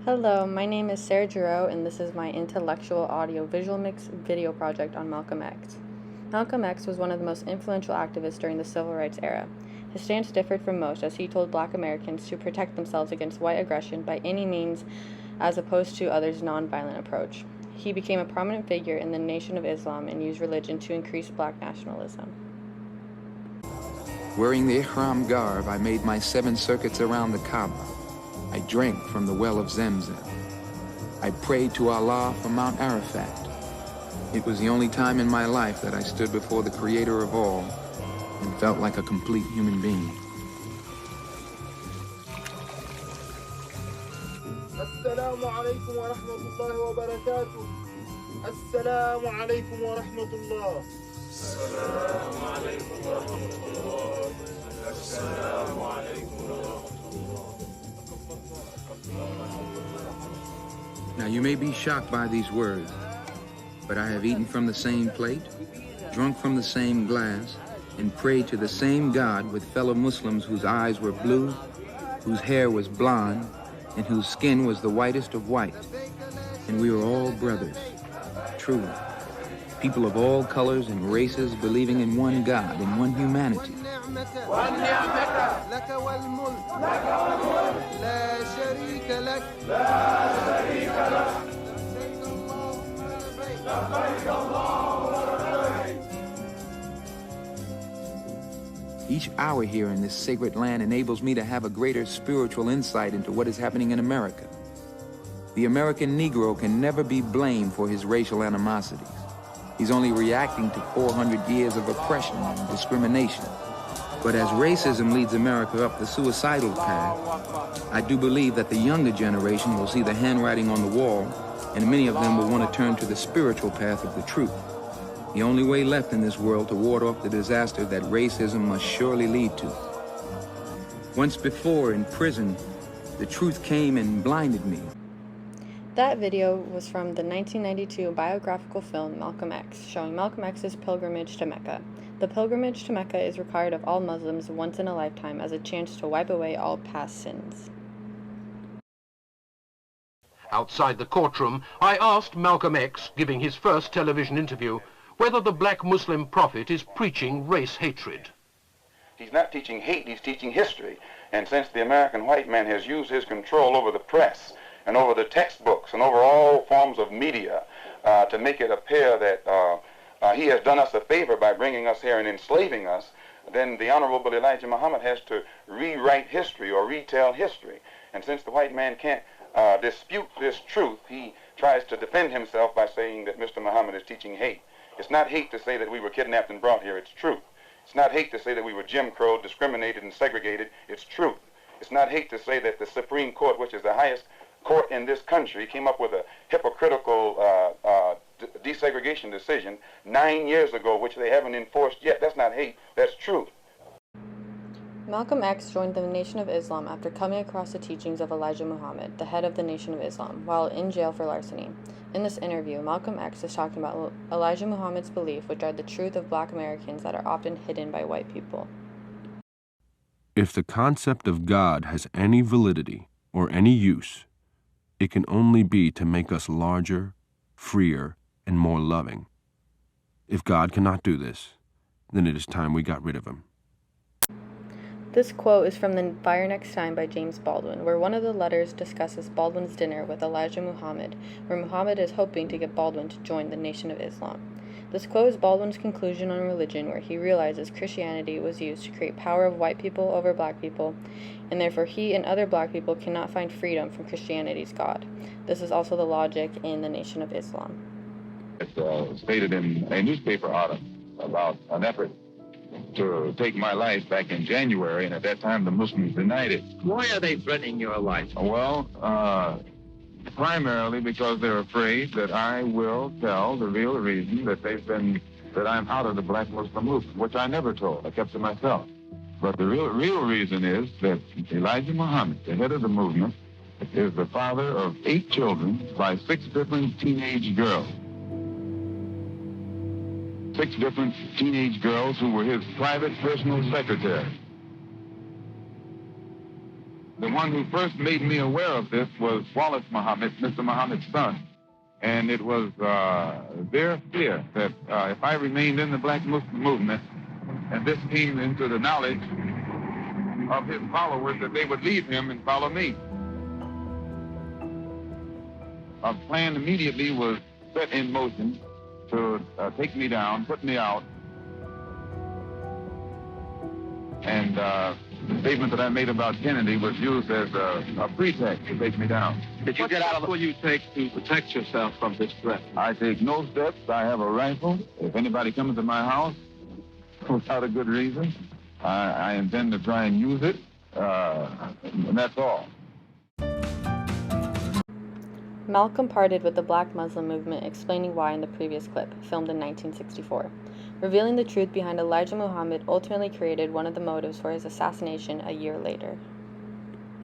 Hello, my name is Sarah Giroux, and this is my intellectual audio-visual mix video project on Malcolm X. Malcolm X was one of the most influential activists during the Civil Rights era. His stance differed from most, as he told Black Americans to protect themselves against white aggression by any means, as opposed to others' nonviolent approach. He became a prominent figure in the Nation of Islam and used religion to increase Black nationalism. Wearing the ihram garb, I made my 7 circuits around the Kaaba. I drank from the well of Zemzem. I prayed to Allah from Mount Arafat. It was the only time in my life that I stood before the Creator of all and felt like a complete human being. Assalamu alaikum wa rahmatullahi wa barakatuh. Assalamu alaikum wa rahmatullah. Assalamu alaikum wa rahmatullah. Assalamu alaikum wa rahmatullah. Now you may be shocked by these words, but I have eaten from the same plate, drunk from the same glass, and prayed to the same God with fellow Muslims whose eyes were blue, whose hair was blonde, and whose skin was the whitest of white. And we were all brothers, truly. People of all colors and races believing in one God, in one humanity. Each hour here in this sacred land enables me to have a greater spiritual insight into what is happening in America. The American Negro can never be blamed for his racial animosities. He's only reacting to 400 years of oppression and discrimination. But as racism leads America up the suicidal path, I do believe that the younger generation will see the handwriting on the wall, and many of them will want to turn to the spiritual path of the truth. The only way left in this world to ward off the disaster that racism must surely lead to. Once before, in prison, the truth came and blinded me. That video was from the 1992 biographical film Malcolm X, showing Malcolm X's pilgrimage to Mecca. The pilgrimage to Mecca is required of all Muslims once in a lifetime as a chance to wipe away all past sins. Outside the courtroom, I asked Malcolm X, giving his first television interview, whether the black Muslim prophet is preaching race hatred. He's not teaching hate, he's teaching history. And since the American white man has used his control over the press and over the textbooks and over all forms of media to make it appear that he has done us a favor by bringing us here and enslaving us, then the Honorable Elijah Muhammad has to rewrite history or retell history. And since the white man can't dispute this truth, he tries to defend himself by saying that Mr. Muhammad is teaching hate. It's not hate to say that we were kidnapped and brought here, it's truth. It's not hate to say that we were Jim Crow, discriminated and segregated, it's truth. It's not hate to say that the Supreme Court, which is the highest court in this country, came up with a hypocritical desegregation decision 9 years ago, which they haven't enforced yet. That's not hate, that's truth. Malcolm X joined the Nation of Islam after coming across the teachings of Elijah Muhammad, the head of the Nation of Islam, while in jail for larceny. In this interview, Malcolm X is talking about Elijah Muhammad's belief, which are the truth of black Americans that are often hidden by white people. If the concept of God has any validity or any use, it can only be to make us larger, freer, and more loving. If God cannot do this, then it is time we got rid of him. This quote is from The Fire Next Time by James Baldwin, where one of the letters discusses Baldwin's dinner with Elijah Muhammad, where Muhammad is hoping to get Baldwin to join the Nation of Islam. This quote is Baldwin's conclusion on religion, where he realizes Christianity was used to create power of white people over black people, and therefore he and other black people cannot find freedom from Christianity's God. This is also the logic in the Nation of Islam. It stated in a newspaper article about an effort to take my life back in January, and at that time the Muslims denied it. Why are they threatening your life? Well, primarily because they're afraid that I will tell the real reason that I'm out of the black Muslim movement, which I never told. I kept to myself. But the real reason is that Elijah Muhammad, the head of the movement, is the father of 8 children by 6 different teenage girls. 6 different teenage girls who were his private personal secretary. The one who first made me aware of this was Wallace Muhammad, Mr. Muhammad's son. And it was their fear that if I remained in the Black Muslim movement and this came into the knowledge of his followers, that they would leave him and follow me. A plan immediately was set in motion to take me down, put me out. And the statement that I made about Kennedy was used as a pretext to take me down. Did you get out of the... What will you take to protect yourself from this threat? I take no steps. I have a rifle. If anybody comes to my house without a good reason, I intend to try and use it, and that's all. Malcolm parted with the Black Muslim movement, explaining why in the previous clip, filmed in 1964. Revealing the truth behind Elijah Muhammad ultimately created one of the motives for his assassination a year later.